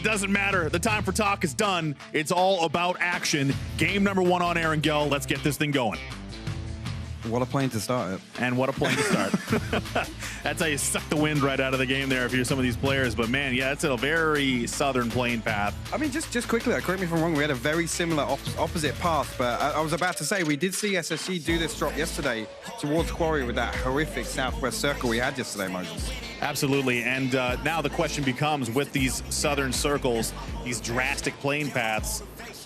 Doesn't matter. The time for talk is done. It's all about action. Game number 1 on Erangel. Let's get this thing going. What a plane to start it. And what a plane to start. That's how you suck the wind right out of the game there if you're some of these players. But man, yeah, it's a very southern plane path. I mean, just quickly, correct me if I'm wrong, we had a very similar opposite path, but I was about to say, we did see SSG do this drop yesterday towards Quarry with that horrific southwest circle we had yesterday, Moses. Absolutely, and now the question becomes, with these southern circles, these drastic plane paths,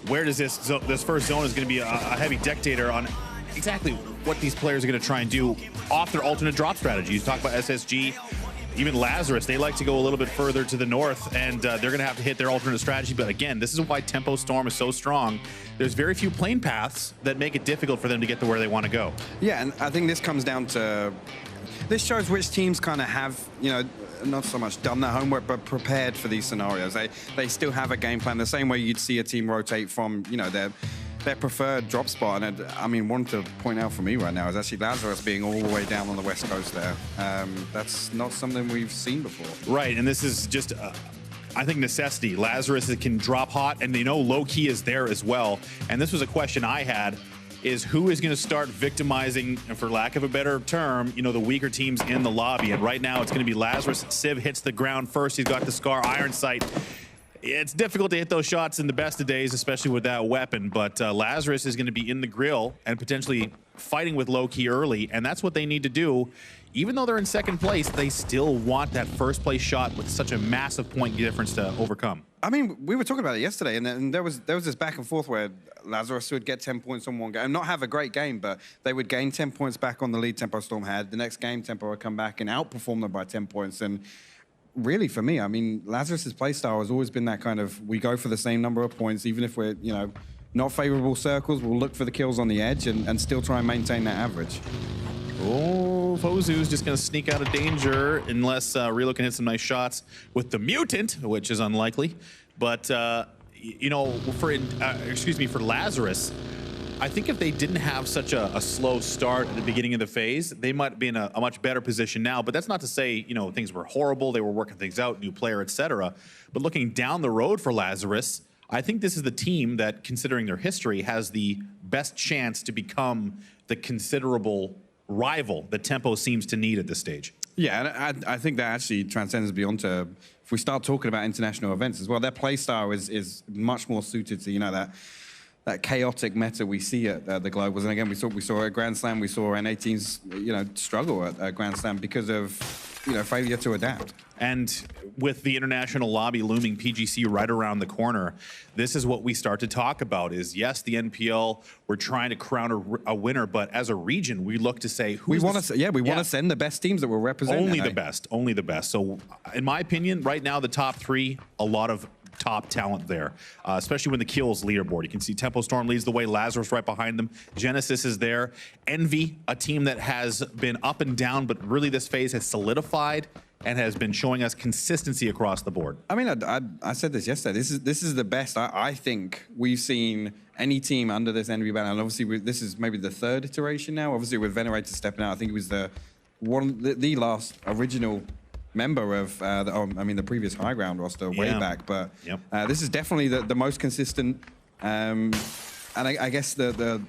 where does this first zone is going to be a heavy dictator on exactly what these players are going to try and do off their alternate drop strategy. You talk about SSG, even Lazarus, they like to go a little bit further to the north, and they're going to have to hit their alternate strategy. But again, this is why Tempo Storm is so strong. There's very few plane paths that make it difficult for them to get to where they want to go. Yeah, and I think this comes down to, this shows which teams kind of have, you know, not so much done their homework, but prepared for these scenarios. They still have a game plan, the same way you'd see a team rotate from, you know, their preferred drop spot. And I mean, one to point out for me right now is actually Lazarus being all the way down on the west coast there. That's not something we've seen before. Right, and this is just, I think, necessity. Lazarus can drop hot, and they know low key is there as well. And this was a question I had, is who is going to start victimizing, for lack of a better term, you know, the weaker teams in the lobby. And right now it's going to be Lazarus. Civ hits the ground first. He's got the Scar Iron Sight. It's difficult to hit those shots in the best of days, especially with that weapon, but Lazarus is going to be in the grill and potentially fighting with low-key early, and that's what they need to do. Even though they're in second place, they still want that first place shot with such a massive point difference to overcome. I mean, we were talking about it yesterday, and there was this back and forth where Lazarus would get 10 points on one game, and not have a great game, but they would gain 10 points back on the lead Tempo Storm had. The next game, Tempo would come back and outperform them by 10 points, and really, for me, I mean, Lazarus's playstyle has always been that kind of, we go for the same number of points, even if we're, you know, not favorable circles, we'll look for the kills on the edge and still try and maintain that average. Oh, Fozu's just going to sneak out of danger unless Relo can hit some nice shots with the Mutant, which is unlikely. But, you know, for Lazarus, I think if they didn't have such a slow start at the beginning of the phase, they might be in a much better position now. But that's not to say, you know, things were horrible. They were working things out, new player, etc. But looking down the road for Lazarus, I think this is the team that, considering their history, has the best chance to become the considerable rival that Tempo seems to need at this stage. Yeah, and I think that actually transcends beyond to, if we start talking about international events as well, their play style is much more suited to, you know, that chaotic meta we see at the Globals. And again, we saw at Grand Slam, we saw N18s, you know, struggle at Grand Slam because of, you know, failure to adapt. And with the international lobby looming, PGC right around the corner, this is what we start to talk about is, yes, the NPL, we're trying to crown a winner, but as a region, we look to say, we want to send the best teams that will represent. Only the best, only the best. So in my opinion, right now, the top 3, a lot of top talent there, especially when the kills leaderboard. You can see Tempo Storm leads the way, Lazarus right behind them, Genesis is there, Envy, a team that has been up and down, but really this phase has solidified and has been showing us consistency across the board. I mean, I said this yesterday. This is the best I think we've seen any team under this Envy banner. And obviously, this is maybe the 3rd iteration now. Obviously, with Venerator stepping out, I think it was the last original member of the previous high ground roster way back. But this is definitely the most consistent, and I guess the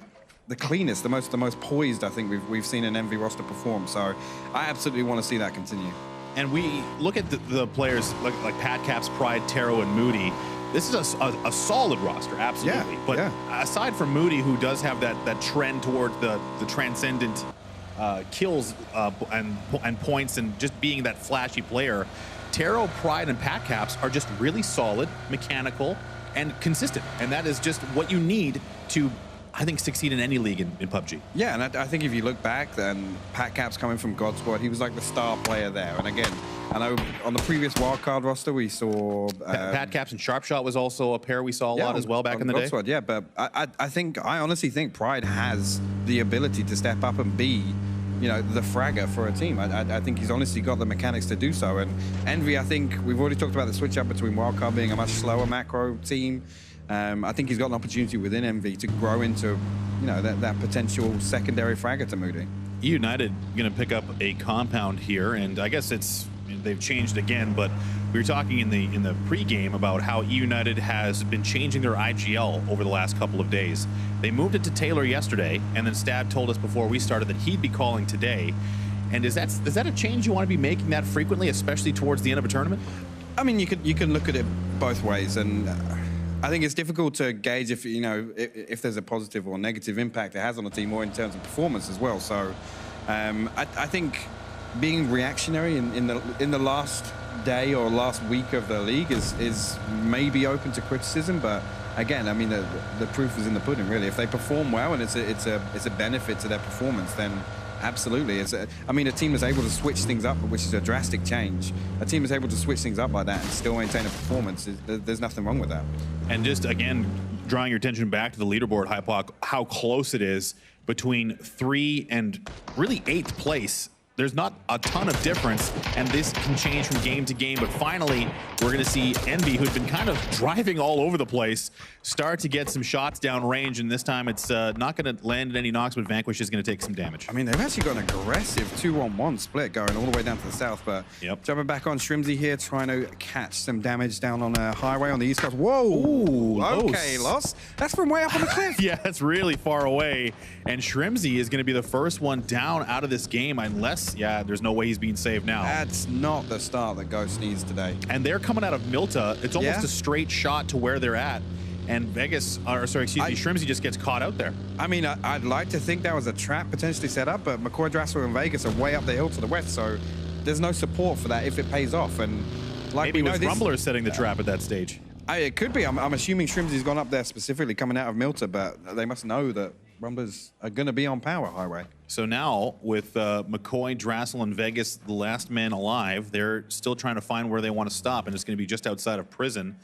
cleanest, the most poised I think we've seen an Envy roster perform. So I absolutely want to see that continue. And we look at the players like Pat Caps, Pride, Taro, and Moody. This is a solid roster, absolutely. But aside from Moody, who does have that trend toward the transcendent kills and points and just being that flashy player, Taro, Pride, and Pat Caps are just really solid, mechanical, and consistent. And that is just what you need to, I think, succeed in any league in PUBG. Yeah, and I think if you look back, then Pat Caps coming from God Squad, he was like the star player there. And again, I know on the previous wildcard roster, we saw... Pat Caps and Sharpshot was also a pair we saw a lot as well back in the day. Squad, yeah, but I honestly think Pride has the ability to step up and be, you know, the fragger for a team. I think he's honestly got the mechanics to do so. And Envy, I think we've already talked about the switch up between wildcard being a much slower macro team. I think he's got an opportunity within Envy to grow into, you know, that potential secondary fragger to Moody. United going to pick up a compound here, and I guess it's they've changed again, but we were talking in the pregame about how E United has been changing their IGL over the last couple of days. They moved it to Taylor yesterday, and then Stab told us before we started that he'd be calling today. And is that a change you want to be making that frequently, especially towards the end of a tournament? I mean, you can look at it both ways, and I think it's difficult to gauge if if there's a positive or negative impact it has on the team, or in terms of performance as well. So I think being reactionary in the last day or last week of the league is maybe open to criticism, but again, I mean, the proof is in the pudding, really. If they perform well and it's a benefit to their performance, then absolutely. I mean, a team is able to switch things up, which is a drastic change. A team is able to switch things up like that and still maintain a performance. There's nothing wrong with that. And just again, drawing your attention back to the leaderboard, Hypoc, how close it is between 3 and really 8th place. There's not a ton of difference, and this can change from game to game. But finally, we're going to see Envy, who'd been kind of driving all over the place, start to get some shots down range. And this time, it's not going to land in any knocks, but Vanquish is going to take some damage. I mean, they've actually got an aggressive 2-on-1 split going all the way down to the south. But jumping back on Shrimsy here, trying to catch some damage down on a highway on the east coast. Whoa! Ooh, okay, Loss. That's from way up on the cliff. Yeah, that's really far away. And Shrimsy is going to be the first one down out of this game, unless, yeah, there's no way he's being saved now. That's not the start that Ghost needs today. And they're coming out of Milta. It's almost a straight shot to where they're at. And Vegas, or sorry, excuse me, Shrimsy just gets caught out there. I mean, I'd like to think that was a trap potentially set up, but McCoy, Drassler, and Vegas are way up the hill to the west, so there's no support for that if it pays off. And like maybe it was Rumbler setting the trap at that stage. It could be. I'm assuming Shrimsy's gone up there specifically coming out of Milta, but they must know that Rumblers are going to be on Power Highway. So now, with McCoy, Drassel, and Vegas, the last man alive, they're still trying to find where they want to stop, and it's going to be just outside of prison.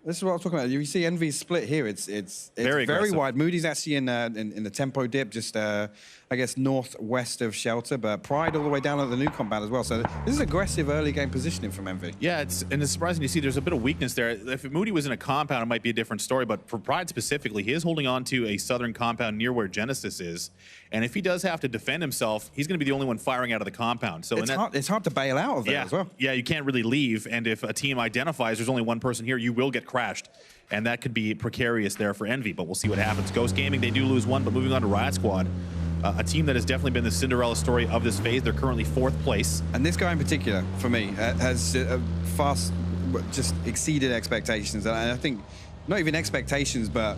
This is what I was talking about. You see Envy's split here. It's very wide. Moody's actually in the tempo dip, just I guess northwest of Shelter, but Pride all the way down at the new compound as well. So this is aggressive early game positioning from Envy. Yeah, it's surprising to see there's a bit of weakness there. If Moody was in a compound, it might be a different story, but for Pride specifically, he is holding on to a southern compound near where Genesis is. And if he does have to defend himself, he's going to be the only one firing out of the compound. So it's hard to bail out of there as well. Yeah, you can't really leave. And if a team identifies there's only one person here, you will get crashed. And that could be precarious there for Envy, but we'll see what happens. Ghost Gaming, they do lose one, but moving on to Riot Squad, a team that has definitely been the Cinderella story of this phase. They're currently 4th place. And this guy in particular, for me, has fast just exceeded expectations. And I think not even expectations, but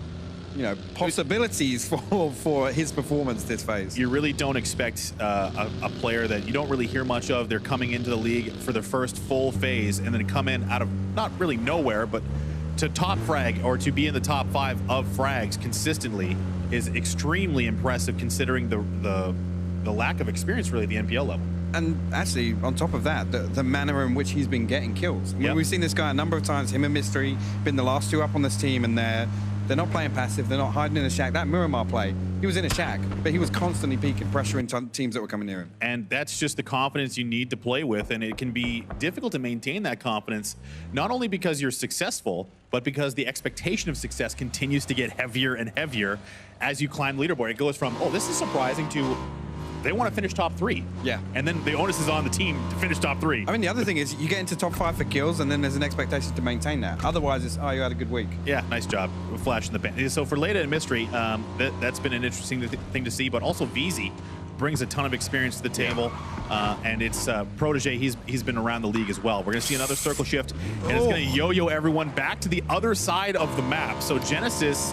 possibilities for his performance this phase. You really don't expect a player that you don't really hear much of. They're coming into the league for their first full phase and then come in out of not really nowhere, but to top frag or to be in the top 5 of frags consistently is extremely impressive considering the lack of experience really at the NPL level. And actually, on top of that, the manner in which he's been getting kills. I mean, we've seen this guy a number of times, him and Mystery, been the last 2 up on this team, and they're not playing passive, they're not hiding in a shack. That Miramar play, he was in a shack, but he was constantly peeking, pressuring teams that were coming near him. And that's just the confidence you need to play with, and it can be difficult to maintain that confidence, not only because you're successful, but because the expectation of success continues to get heavier and heavier as you climb the leaderboard. It goes from, oh, this is surprising, to they want to finish top 3. Yeah. And then the onus is on the team to finish top 3. I mean, the other thing is you get into top 5 for kills, and then there's an expectation to maintain that. Otherwise, it's, oh, you had a good week. Yeah, nice job. Flash in the pan. So for Leda and Mystery, that's been an interesting thing to see, but also VZ brings a ton of experience to the table, and it's Protege, he's been around the league as well. We're going to see another circle shift, and it's going to yo-yo everyone back to the other side of the map. So Genesis,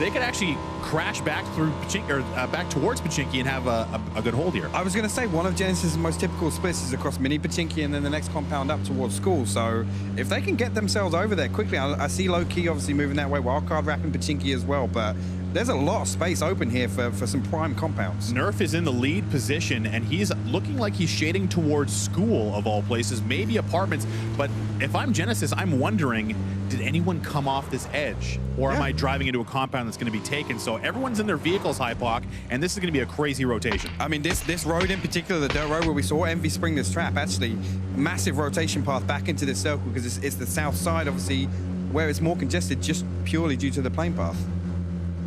they could actually crash back through Pachinki, or back towards Pachinki and have a good hold here. I was going to say one of Genesis' most typical splits is across mini Pachinki and then the next compound up towards school. So if they can get themselves over there quickly, I see Low Key obviously moving that way, Wildcard wrapping Pachinki as well, but there's a lot of space open here for some prime compounds. Nerf is in the lead position, and he's looking like he's shading towards school, of all places, maybe apartments. But if I'm Genesis, I'm wondering, did anyone come off this edge? Or am I driving into a compound that's going to be taken? So everyone's in their vehicles, Hypoc, and this is going to be a crazy rotation. I mean, this road in particular, the dirt road where we saw Envy spring this trap, actually, massive rotation path back into this circle, because it's the south side, obviously, where it's more congested just purely due to the plane path.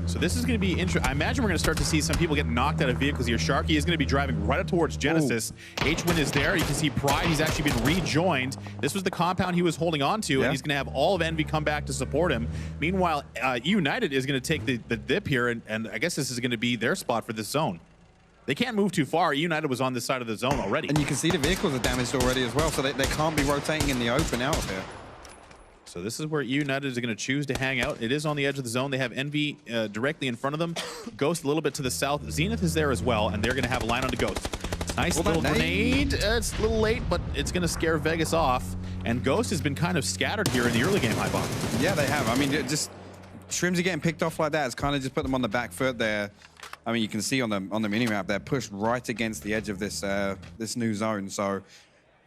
So this is going to be interesting. I imagine we're going to start to see some people get knocked out of vehicles here. Sharky is going to be driving right up towards Genesis. H-Win is there. You can see Pride. He's actually been rejoined. This was the compound he was holding on to, and he's going to have all of Envy come back to support him. Meanwhile, United is going to take the dip here, and I guess this is going to be their spot for this zone. They can't move too far. United was on this side of the zone already. And you can see the vehicles are damaged already as well, so they can't be rotating in the open out here. So this is where United is going to choose to hang out. It is on the edge of the zone. They have Envy directly in front of them. Ghost a little bit to the south. Zenith is there as well, and they're going to have a line on to Ghost. Nice little grenade. It's a little late, but it's going to scare Vegas off. And Ghost has been kind of scattered here in the early game, Hypok. Yeah, they have. I mean, just Shrimsy getting picked off like that has kind of just put them on the back foot there. I mean, you can see on the mini-map, they're pushed right against the edge of this this new zone. So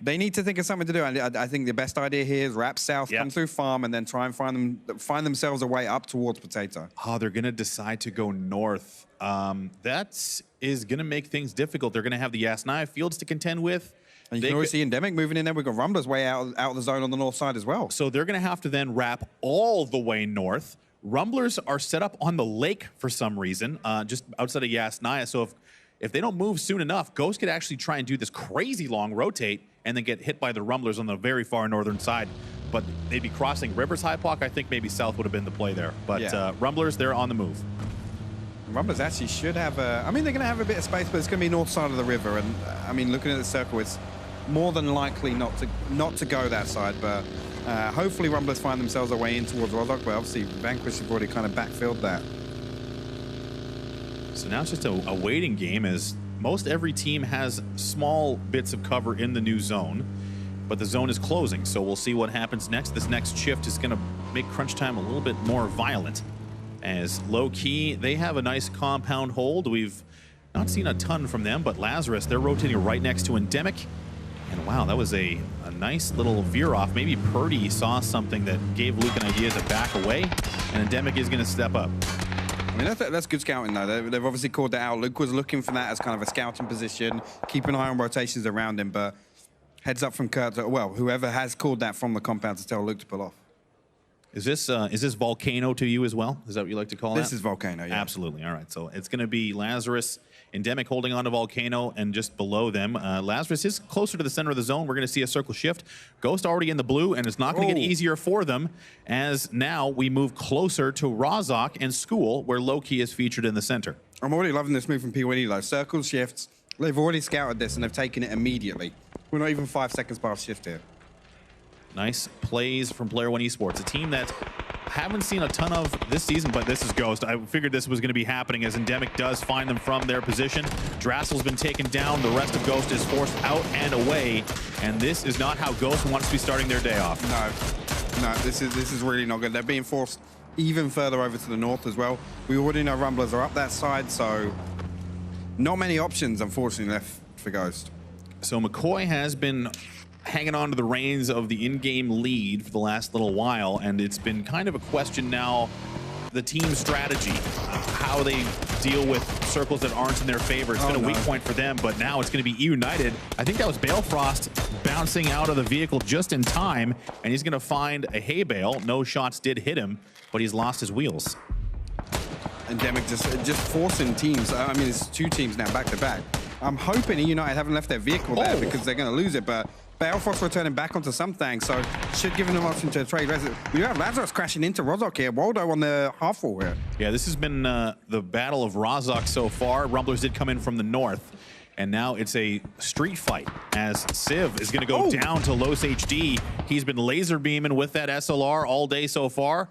they need to think of something to do. I think the best idea here is wrap south, come through farm, and then try and find themselves a way up towards Potato. Oh, they're going to decide to go north. That is going to make things difficult. They're going to have the Yasnaya fields to contend with. And you can always see Endemic moving in there. We've got Rumblers way out of the zone on the north side as well. So they're going to have to then wrap all the way north. Rumblers are set up on the lake for some reason, just outside of Yasnaya. So if they don't move soon enough, Ghost could actually try and do this crazy long rotate and then get hit by the Rumblers on the very far northern side. But they'd be crossing rivers, Hypok. I think maybe south would have been the play there. But Rumblers, they're on the move. Rumblers actually should have I mean, they're going to have a bit of space, but it's going to be north side of the river. And I mean, looking at the circle, it's more than likely not to go that side. But hopefully Rumblers find themselves a way in towards Rozhok. But obviously, Vanquish have already kind of backfilled that. So now it's just a waiting game, as most every team has small bits of cover in the new zone, but the zone is closing. So we'll see what happens next. This next shift is going to make crunch time a little bit more violent, as low key, they have a nice compound hold. We've not seen a ton from them, but Lazarus, they're rotating right next to Endemic. And wow, that was a nice little veer off. Maybe Purdy saw something that gave Luke an idea to back away, and Endemic is going to step up. I mean, that's good scouting, though. They've obviously called that out. Luke was looking for that as kind of a scouting position, keep an eye on rotations around him, but heads up from Kurt, well, whoever has called that from the compound to tell Luke to pull off. Is this Volcano to you as well? Is that what you like to call it? This is Volcano, yeah. Absolutely. All right. So it's going to be Lazarus, Endemic holding on to Volcano, and just below them, Lazarus is closer to the center of the zone. We're going to see a circle shift. Ghost already in the blue, and it's not going to get easier for them, as now we move closer to Rozhok and School, where Loki is featured in the center. I'm already loving this move from P1E, though. Circle shifts. They've already scouted this, and they've taken it immediately. We're not even 5 seconds past shift here. Nice plays from Player One Esports, a team that haven't seen a ton of this season, but this is Ghost. I figured this was going to be happening, as Endemic does find them from their position. Drassel's been taken down. The rest of Ghost is forced out and away, and this is not how Ghost wants to be starting their day off. No, this is really not good. They're being forced even further over to the north as well. We already know Rumblers are up that side, so not many options, unfortunately, left for Ghost. So McCoy has been hanging on to the reins of the in-game lead for the last little while, and it's been kind of a question now, the team strategy, how they deal with circles that aren't in their favor. It's been a weak point for them, but now it's going to be United. I think that was Balefrost bouncing out of the vehicle just in time, and he's going to find a hay bale. No shots did hit him, but he's lost his wheels. Endemic just forcing teams. I mean, it's 2 teams now back to back. I'm hoping United haven't left their vehicle there because they're going to lose it, but Balefrost returning back onto something, so should give them an option to trade. We have Lazarus crashing into Rozhok here. Waldo on the half wall here. Yeah, this has been the battle of Rozhok so far. Rumblers did come in from the north, and now it's a street fight, as Civ is going to go down to Los HD. He's been laser beaming with that SLR all day so far.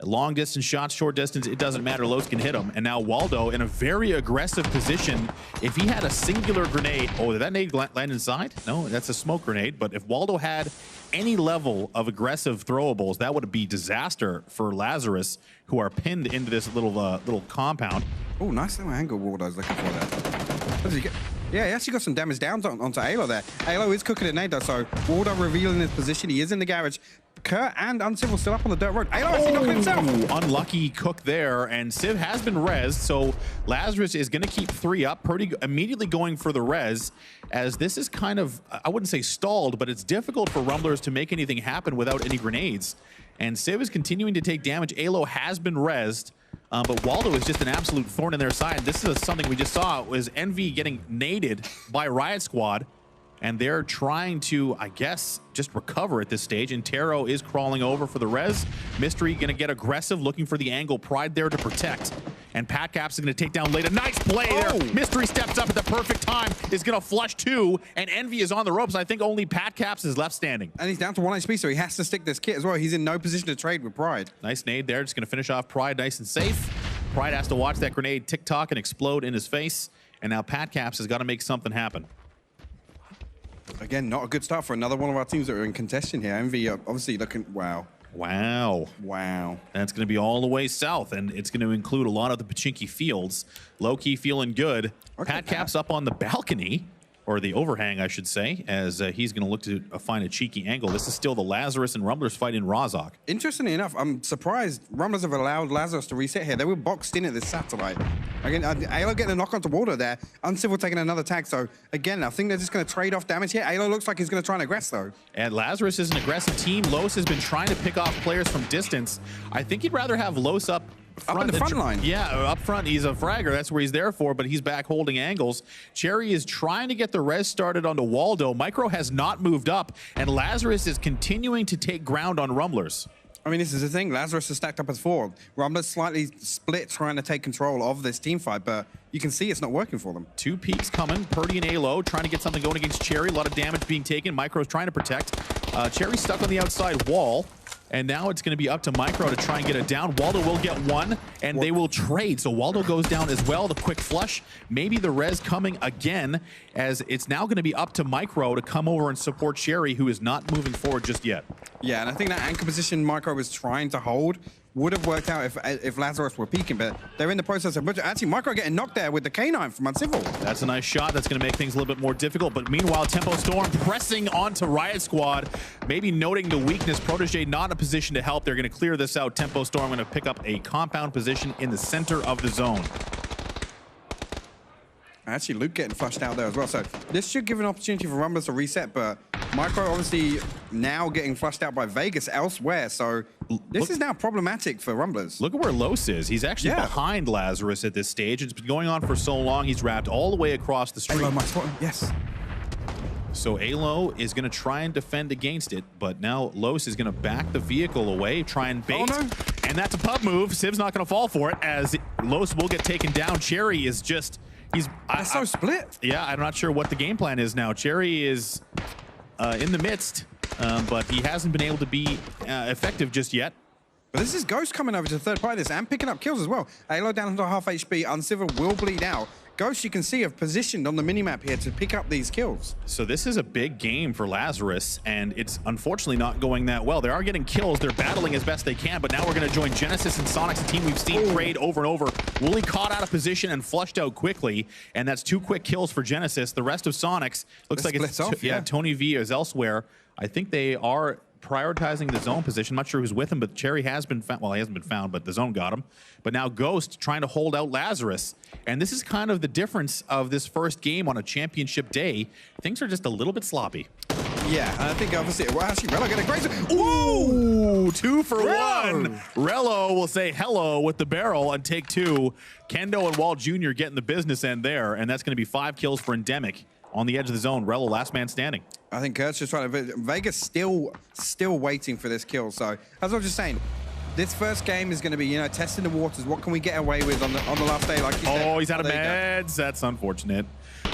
Long distance shots, short distance, it doesn't matter. Los can hit him. And now Waldo in a very aggressive position. If he had a singular grenade, did that nade land inside? No, that's a smoke grenade. But if Waldo had any level of aggressive throwables, that would be disaster for Lazarus, who are pinned into this little compound. Oh, nice little angle Waldo's looking for there. What does he get? Yeah, he actually got some damage down onto Alo there. Alo is cooking a nade though, so Waldo revealing his position. He is in the garage. Kurt and Uncivil still up on the dirt road. Alo actually knocked himself. Unlucky cook there, and Civ has been rezzed, so Lazarus is going to keep 3 up. Purdy immediately going for the res, as this is kind of, I wouldn't say stalled, but it's difficult for Rumblers to make anything happen without any grenades. And Civ is continuing to take damage. Alo has been rezzed. But Waldo is just an absolute thorn in their side. This is something we just saw, was Envy getting naded by Riot Squad, and they're trying to, I guess, just recover at this stage. And Taro is crawling over for the res. Mystery going to get aggressive, looking for the angle. Pride there to protect. And Pat Caps is going to take down Leda. Nice play there. Mystery steps up at the perfect time, is going to flush two, and Envy is on the ropes. I think only Pat Caps is left standing. And he's down to 1 HP, so he has to stick this kit as well. He's in no position to trade with Pride. Nice nade there. Just going to finish off Pride nice and safe. Pride has to watch that grenade tick-tock and explode in his face. And now Pat Caps has got to make something happen. Again, not a good start for another one of our teams that are in contention here. Envy obviously looking, wow. Wow. Wow. That's going to be all the way south, and it's going to include a lot of the Pachinki fields. Low-key feeling good. Okay, Pat Caps up on the balcony, or the overhang, I should say, as he's going to look to find a cheeky angle. This is still the Lazarus and Rumblers fight in Rozhok. Interestingly enough, I'm surprised Rumblers have allowed Lazarus to reset here. They were boxed in at this satellite. Again, Alo getting a knock onto Waldo there. Uncivil taking another tag. So again, I think they're just going to trade off damage here. Alo looks like he's going to try and aggress though. And Lazarus is an aggressive team. Los has been trying to pick off players from distance. I think he'd rather have Los up in the front line. Yeah, up front, he's a fragger. That's where he's there for, but he's back holding angles. Cherry is trying to get the res started onto Waldo. Micro has not moved up, and Lazarus is continuing to take ground on Rumblers. I mean, this is the thing. Lazarus is stacked up as 4. Rumblers slightly split, trying to take control of this team fight, but you can see it's not working for them. 2 peaks coming. Purdy and Alo trying to get something going against Cherry. A lot of damage being taken. Micro's trying to protect. Cherry stuck on the outside wall. And now it's going to be up to Micro to try and get it down. Waldo will get one, and they will trade. So Waldo goes down as well. The quick flush. Maybe the res coming again, as it's now going to be up to Micro to come over and support Cherry, who is not moving forward just yet. Yeah, and I think that anchor position Micro was trying to hold would have worked out if Lazarus were peeking, but they're in the process of... Actually, Micro getting knocked there with the K9 from Uncivil. That's a nice shot. That's going to make things a little bit more difficult. But meanwhile, Tempo Storm pressing onto Riot Squad, maybe noting the weakness. Protege not in a position to help. They're going to clear this out. Tempo Storm going to pick up a compound position in the center of the zone. Actually, Luke getting flushed out there as well. So this should give an opportunity for Rumblers to reset, but Micro obviously now getting flushed out by Vegas elsewhere. So this is now problematic for Rumblers. Look at where Los is. He's actually behind Lazarus at this stage. It's been going on for so long. He's wrapped all the way across the street. Alo might spot him. Yes. So Alo is going to try and defend against it, but now Los is going to back the vehicle away, try and bait. Oh, no. And that's a pub move. Civ's not going to fall for it, as Los will get taken down. Cherry is just... That's so split. Yeah, I'm not sure what the game plan is now. Cherry is in the midst, but he hasn't been able to be effective just yet. But this is Ghost coming over to third party this and picking up kills as well. Alo down to half HP. Uncivil will bleed out. Ghost, you can see, have positioned on the minimap here to pick up these kills. So this is a big game for Lazarus, and it's unfortunately not going that well. They are getting kills. They're battling as best they can, but now we're going to join Genesis and Sonic's, a team we've seen trade over and over. Wooly caught out of position and flushed out quickly, and that's 2 quick kills for Genesis. The rest of Sonic's looks like it's... off, yeah, Tony V is elsewhere. I think they are prioritizing the zone position. I'm not sure who's with him, but Cherry has been found. Well, he hasn't been found, but the zone got him. But now Ghost trying to hold out Lazarus. And this is kind of the difference of this first game on a championship day. Things are just a little bit sloppy. Yeah, and I think obviously, well, actually, Rello getting a great... Ooh, 2 for 1. Rello will say hello with the barrel and take 2. Kendo and Wall Jr. getting the business end there, and that's going to be 5 kills for Endemic. On the edge of the zone, Rello last man standing. I think Kurt's just trying to... Vegas still waiting for this kill. So, as I was just saying, this first game is going to be, you know, testing the waters. What can we get away with on the last day? Like you said. Oh, he's out of meds. That's unfortunate.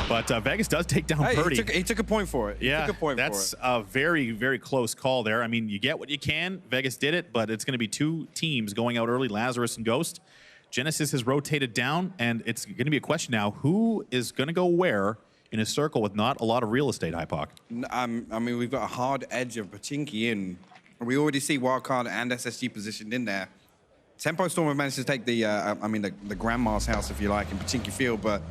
But Vegas does take down Purdy. He took a point for it. Yeah, that's a very, very close call there. I mean, you get what you can. Vegas did it, but it's going to be 2 teams going out early, Lazarus and Ghost. Genesis has rotated down, and it's going to be a question now, who is going to go where in a circle with not a lot of real estate, Hypoc? I mean, we've got a hard edge of Pachinki in. We already see Wildcard and SSG positioned in there. Tempo Storm have managed to take the, the Grandma's house, if you like, in Pachinki Field, but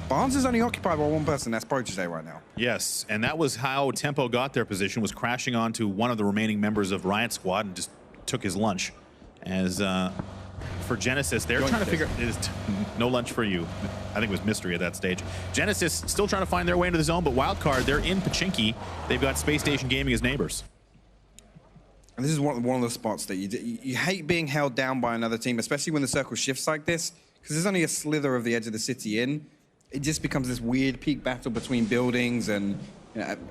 Barnes is only occupied by 1 person. That's Protege right now. Yes, and that was how Tempo got their position, was crashing onto one of the remaining members of Riot Squad and just took his lunch. As for Genesis, they're trying to figure... No lunch for you. I think it was Mystery at that stage. Genesis still trying to find their way into the zone, but Wildcard, they're in Pachinki. They've got Space Station Gaming as neighbors. And this is one of the spots that you hate being held down by another team, especially when the circle shifts like this, because there's only a slither of the edge of the city in. It just becomes this weird peak battle between buildings and,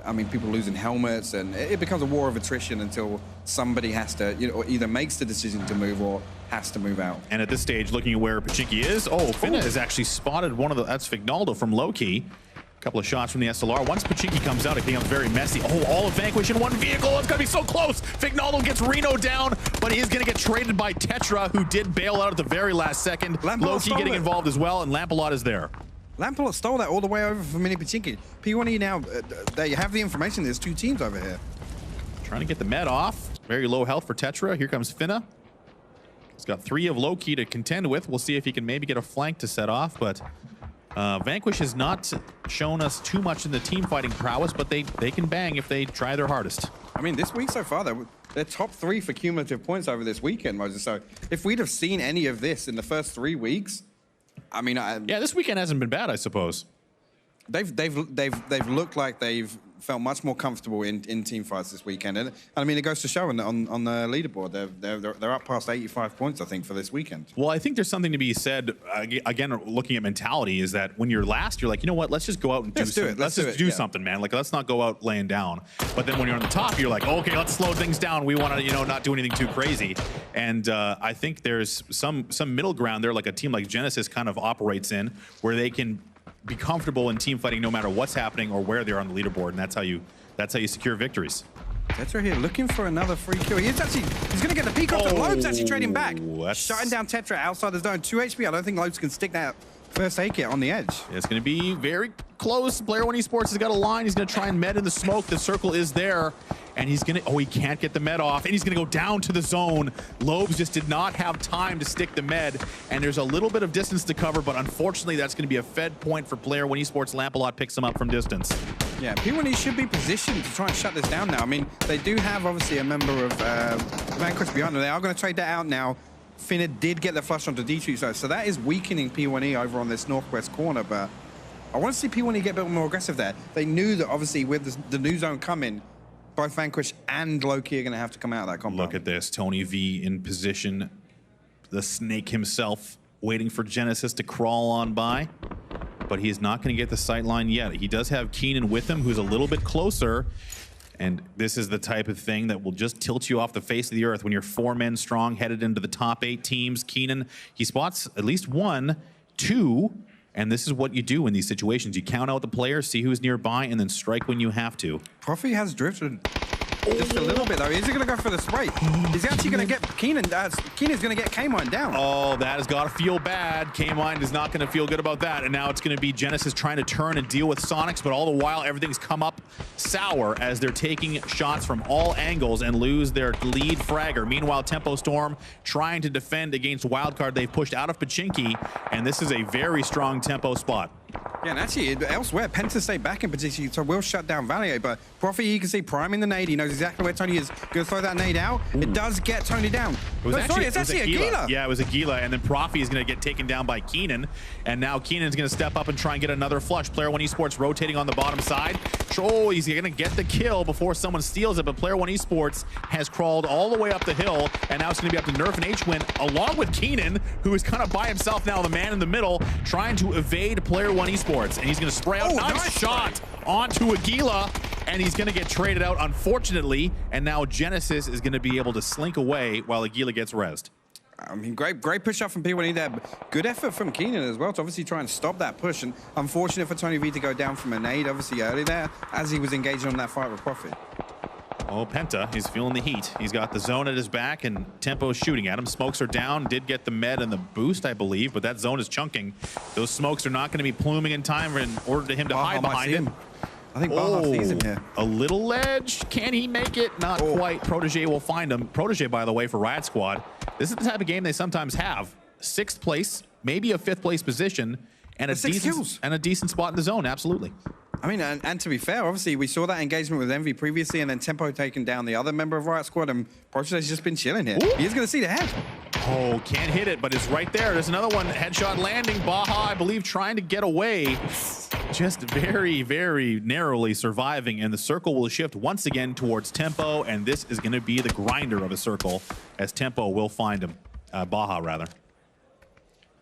I mean, people losing helmets, and it becomes a war of attrition until somebody has to, or either makes the decision to move or has to move out. And at this stage, looking at where Pachinki is, Finna has actually spotted one of the, that's Fignaldo from Loki. A couple of shots from the SLR. Once Pachinki comes out, it becomes very messy. All of Vanquish in one vehicle. It's going to be so close. Fignaldo gets Reno down, but he is going to get traded by Tetra, who did bail out at the very last second. Loki getting involved as well, and Lampalot is there. Lampalot stole that all the way over from Mini Pachinki. P1E now, they have the information. There's two teams over here. Trying to get the med off. Very low health for Tetra. Here comes Finna. He's got 3 of Loki to contend with. We'll see if he can maybe get a flank to set off, but Vanquish has not shown us too much in the team fighting prowess, but they can bang if they try their hardest. I mean, this week so far, they're top 3 for cumulative points over this weekend, Moses. So if we'd have seen any of this in the first 3 weeks, I mean, yeah, this weekend hasn't been bad, I suppose. They've looked like they've felt much more comfortable in team fights this weekend, and I mean, it goes to show on the leaderboard they're up past 85 points, I think, for this weekend. Well, I think there's something to be said again. Looking at mentality, is that when you're last, you're like, you know what? Let's just go out and let's just do something, man. Like, let's not go out laying down. But then when you're on the top, you're like, okay, let's slow things down. We want to, not do anything too crazy. And I think there's some middle ground there, like a team like Genesis kind of operates in, where they can be comfortable in team fighting no matter what's happening or where they're on the leaderboard, and that's how you secure victories. Tetra here looking for another free kill. He's going to get the peak off, and Lopes actually trading back. Shutting down Tetra outside the zone. 2 HP. I don't think Lopes can stick that first aid kit on the edge. It's going to be very close. Player One Esports has got a line. He's going to try and med in the smoke. The circle is there. And he's going to, he can't get the med off. And he's going to go down to the zone. Lobes just did not have time to stick the med. And there's a little bit of distance to cover, but unfortunately, that's going to be a fed point for Player One Esports. Lampalot picks him up from distance. Yeah, P1E should be positioned to try and shut this down now. I mean, they do have, obviously, a member of Vanquish behind them. They are going to trade that out now. Finna did get the flush onto D2, so that is weakening P1E over on this northwest corner, but I want to see P1E get a bit more aggressive there. They knew that, obviously, with the new zone coming, both Vanquish and Loki are going to have to come out of that compound. Look at this. Tony V in position. The snake himself waiting for Genesis to crawl on by. But he's not going to get the sight line yet. He does have Keenan with him, who's a little bit closer. And this is the type of thing that will just tilt you off the face of the earth when you're 4 men strong, headed into the top 8 teams. Keenan, he spots at least 1, 2, and this is what you do in these situations. You count out the players, see who's nearby, and then strike when you have to. Profi has drifted just a little bit, though. Is he going to go for the spray? He's actually going to get Keenan. Keenan's going to get K-Mine down. Oh, that has got to feel bad. K-Mine is not going to feel good about that. And now it's going to be Genesis trying to turn and deal with Sonics, but all the while, everything's come up sour as they're taking shots from all angles and lose their lead fragger. Meanwhile, Tempo Storm trying to defend against Wildcard. They've pushed out of Pachinki, and this is a very strong Tempo spot. Yeah, and actually, elsewhere, Penta stay back in position, so will shut down Valier, but Profi, you can see priming the nade. He knows exactly where Tony is. Going to throw that nade out. Ooh. It does get Tony down. It's actually Aguila. Yeah, it was Aguila, and then Profi is going to get taken down by Keenan, and now Keenan's going to step up and try and get another flush. Player One Esports rotating on the bottom side. Oh, he's going to get the kill before someone steals it, but Player One Esports has crawled all the way up the hill, and now it's going to be up to Nerf and H-Win, along with Keenan, who is kind of by himself now, the man in the middle, trying to evade Player One Esports, and he's going to spray out. Nice shot onto Aguila, and he's going to get traded out, unfortunately, and now Genesis is going to be able to slink away while Aguila gets rezzed. I mean, great push up from P1E there. Good effort from Keenan as well to obviously try and stop that push. And unfortunate for Tony V to go down from a nade, obviously early there, as he was engaging on that fight with Profi. Oh, Penta, he's feeling the heat. He's got the zone at his back, and Tempo's shooting at him. Smokes are down, did get the med and the boost, I believe, but that zone is chunking. Those smokes are not going to be pluming in time in order to him to hide behind him. I think Baha sees him here. A little ledge. Can he make it? Not quite. Protege will find him. Protege, by the way, for Riot Squad. This is the type of game they sometimes have. 6th place, maybe a 5th place position, and a decent spot in the zone. Absolutely. I mean, and to be fair, obviously, we saw that engagement with Envy previously, and then Tempo taking down the other member of Riot Squad, and Protege's just been chilling here. Ooh. He's going to see the head. Oh, can't hit it, but it's right there. There's another one. Headshot landing. Baja, I believe, trying to get away. Just very, very narrowly surviving. And the circle will shift once again towards Tempo. And this is going to be the grinder of a circle as Tempo will find him. Baja, rather.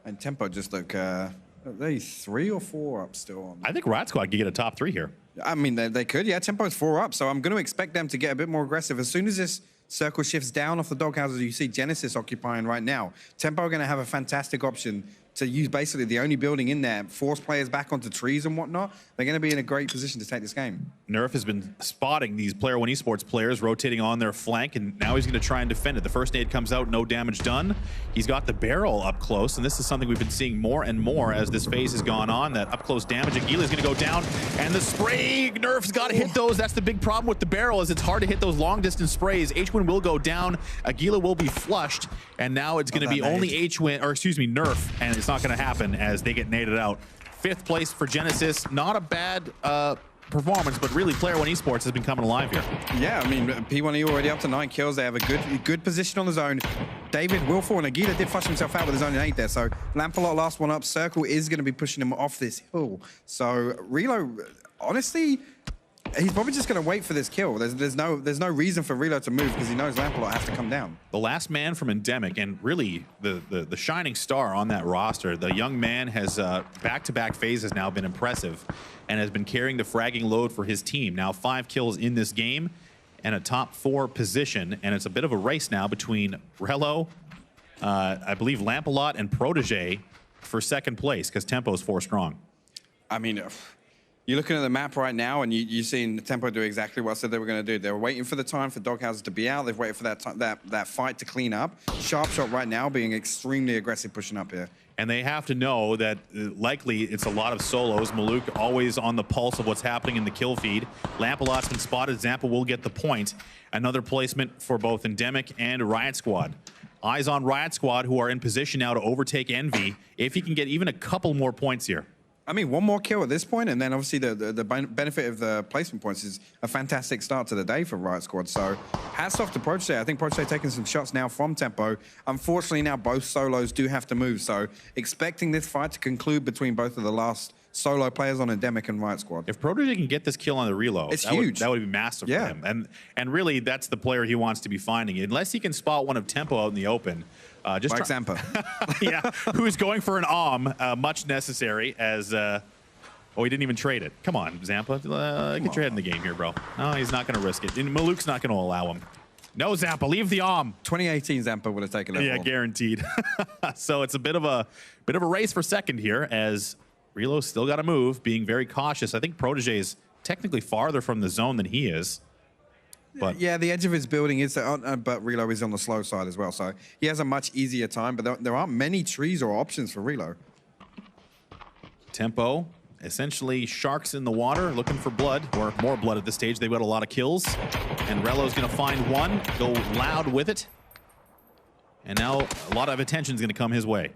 And Tempo just look, are they 3 or 4 up still? I think Riot Squad could get a top 3 here. I mean, they could. Yeah, Tempo's 4 up. So I'm going to expect them to get a bit more aggressive. As soon as this circle shifts down off the doghouses you see Genesis occupying right now, Tempo are going to have a fantastic option to use basically the only building in there, force players back onto trees and whatnot. They're going to be in a great position to take this game. Nerf has been spotting these Player One Esports players rotating on their flank, and now he's going to try and defend it. The first nade comes out, no damage done. He's got the barrel up close, and this is something we've been seeing more and more as this phase has gone on. That up close damage, Aguila's going to go down, and the spray, Nerf's got to hit those. That's the big problem with the barrel, is it's hard to hit those long distance sprays. H-Win will go down, Aguila will be flushed, and now it's going to be only H-Win, or excuse me, Nerf, and it's not going to happen as they get naded out. 5th place for Genesis. Not a bad performance, but really Player One Esports has been coming alive here. Yeah, I mean, P1E already up to 9 kills. They have a good position on the zone. David, Willful, and Aguila did flush himself out with his own 8 there. So Lampalot last one up. Circle is going to be pushing him off this hill. So Relo, honestly, he's probably just going to wait for this kill. There's no reason for Relo to move because he knows Lampalot has to come down. The last man from Endemic, and really the shining star on that roster. The young man has back-to-back phases now been impressive and has been carrying the fragging load for his team. Now 5 kills in this game and a top 4 position, and it's a bit of a race now between Relo, I believe Lampalot, and Protege for 2nd place because Tempo's 4 strong. I mean, you're looking at the map right now, and you're seeing Tempo do exactly what I said they were going to do. They were waiting for the time for doghouses to be out. They've waited for that fight to clean up. Sharp Shot right now being extremely aggressive pushing up here. And they have to know that likely it's a lot of solos. Maluk always on the pulse of what's happening in the kill feed. Lampalot's been spotted. Zampa will get the point. Another placement for both Endemic and Riot Squad. Eyes on Riot Squad, who are in position now to overtake Envy if he can get even a couple more points here. I mean, one more kill at this point, and then obviously the benefit of the placement points is a fantastic start to the day for Riot Squad. So hats off to Protege. I think Protege taking some shots now from Tempo. Unfortunately, now both solos do have to move. So expecting this fight to conclude between both of the last solo players on Endemic and Riot Squad. If Protege can get this kill on the reload, it's huge. That would be massive for him. And really, that's the player he wants to be finding. Unless he can spot one of Tempo out in the open. Just like Zampa. Yeah, who's going for an much necessary as... oh, he didn't even trade it. Come on, Zampa. Get your head in the game here, bro. No, he's not going to risk it. And Maluk's not going to allow him. No, Zampa, leave the 2018 Zampa would have taken it. Yeah, guaranteed. So it's a bit of a race for 2nd here as Relo's still got to move, being very cautious. I think Protege is technically farther from the zone than he is. But yeah, the edge of his building is, but Relo is on the slow side as well. So he has a much easier time, but there aren't many trees or options for Relo. Tempo, essentially sharks in the water, looking for blood, or more blood at this stage. They've got a lot of kills, and Relo's going to find one, go loud with it. And now a lot of attention is going to come his way.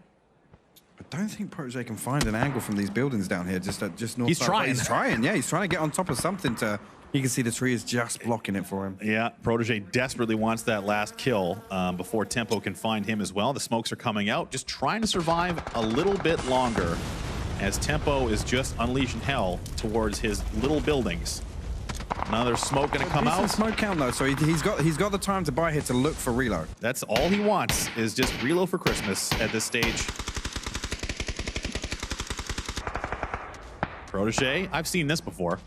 I don't think Protege can find an angle from these buildings down here, just north. He's trying. He's trying, yeah. He's trying to get on top of something to... You can see the tree is just blocking it for him. Yeah, Protege desperately wants that last kill before Tempo can find him as well. The smokes are coming out, just trying to survive a little bit longer as Tempo is just unleashing hell towards his little buildings. Another smoke going to come out. Smoke count though, so he's got the time to buy here to look for Relo. That's all he wants is just Relo for Christmas at this stage. Protege, I've seen this before.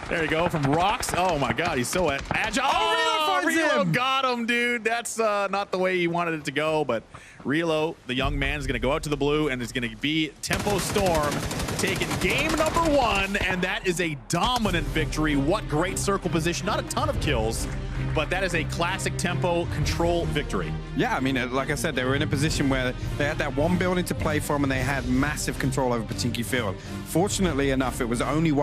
There you go, from Rocks. Oh my God, he's so agile. Oh, Relo got him, dude. That's not the way he wanted it to go, but Relo, the young man, is going to go out to the blue and is going to be Tempo Storm taking game number 1, and that is a dominant victory. What great circle position. Not a ton of kills, but that is a classic Tempo control victory. Yeah, I mean, like I said, they were in a position where they had that one building to play from and they had massive control over Patinki Field. Fortunately enough, it was only one